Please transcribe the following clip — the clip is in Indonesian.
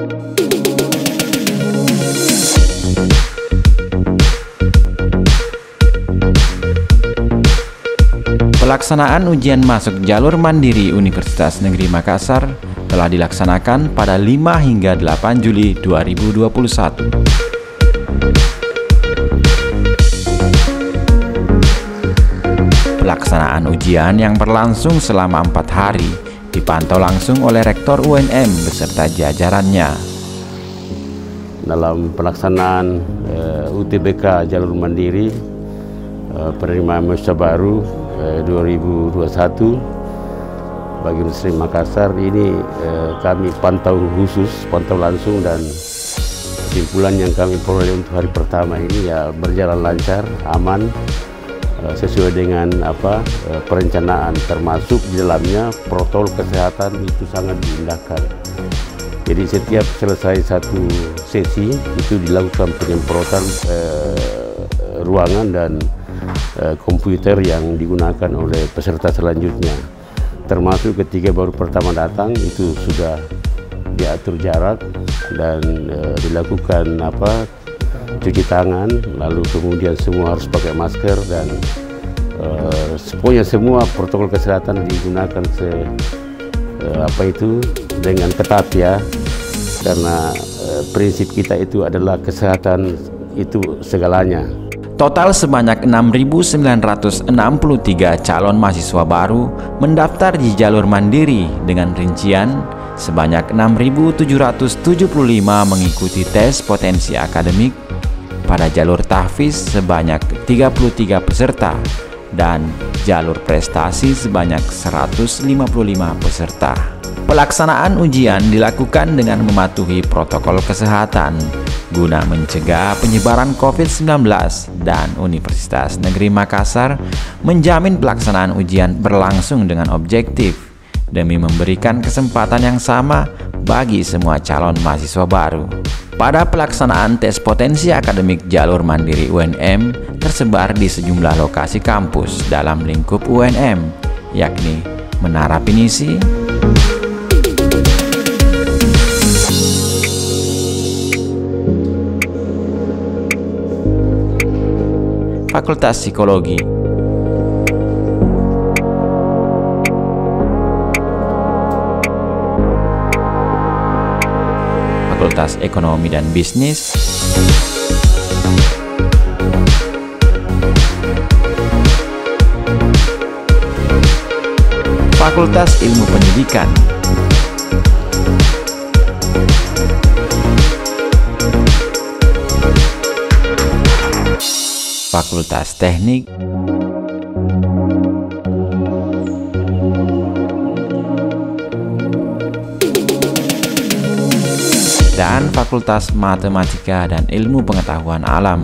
Pelaksanaan ujian masuk jalur mandiri Universitas Negeri Makassar telah dilaksanakan pada 5 hingga 8 Juli 2021. Pelaksanaan ujian yang berlangsung selama 4 hari dipantau langsung oleh Rektor UNM beserta jajarannya. Dalam pelaksanaan UTBK jalur mandiri penerimaan mahasiswa baru 2021 bagi Universitas Makassar ini kami pantau langsung, dan kesimpulan yang kami peroleh untuk hari pertama ini ya berjalan lancar, aman, sesuai dengan perencanaan, termasuk di dalamnya protokol kesehatan itu sangat diindahkan. Jadi setiap selesai satu sesi itu dilakukan penyemprotan ruangan dan komputer yang digunakan oleh peserta selanjutnya, termasuk ketika baru pertama datang itu sudah diatur jarak dan dilakukan cuci tangan, lalu kemudian semua harus pakai masker, dan pokoknya semua protokol kesehatan digunakan dengan ketat ya, karena prinsip kita itu adalah kesehatan itu segalanya. Total sebanyak 6.963 calon mahasiswa baru mendaftar di jalur mandiri dengan rincian sebanyak 6.775 mengikuti tes potensi akademik, pada jalur tahfiz sebanyak 33 peserta, dan jalur prestasi sebanyak 155 peserta. Pelaksanaan ujian dilakukan dengan mematuhi protokol kesehatan guna mencegah penyebaran COVID-19, dan Universitas Negeri Makassar menjamin pelaksanaan ujian berlangsung dengan objektif demi memberikan kesempatan yang sama bagi semua calon mahasiswa baru. Pada pelaksanaan tes potensi akademik jalur mandiri UNM tersebar di sejumlah lokasi kampus dalam lingkup UNM, yakni Menara Pinisi, Fakultas Psikologi, Fakultas Ekonomi dan Bisnis, Fakultas Ilmu Pendidikan, Fakultas Teknik, dan Fakultas Matematika dan Ilmu Pengetahuan Alam.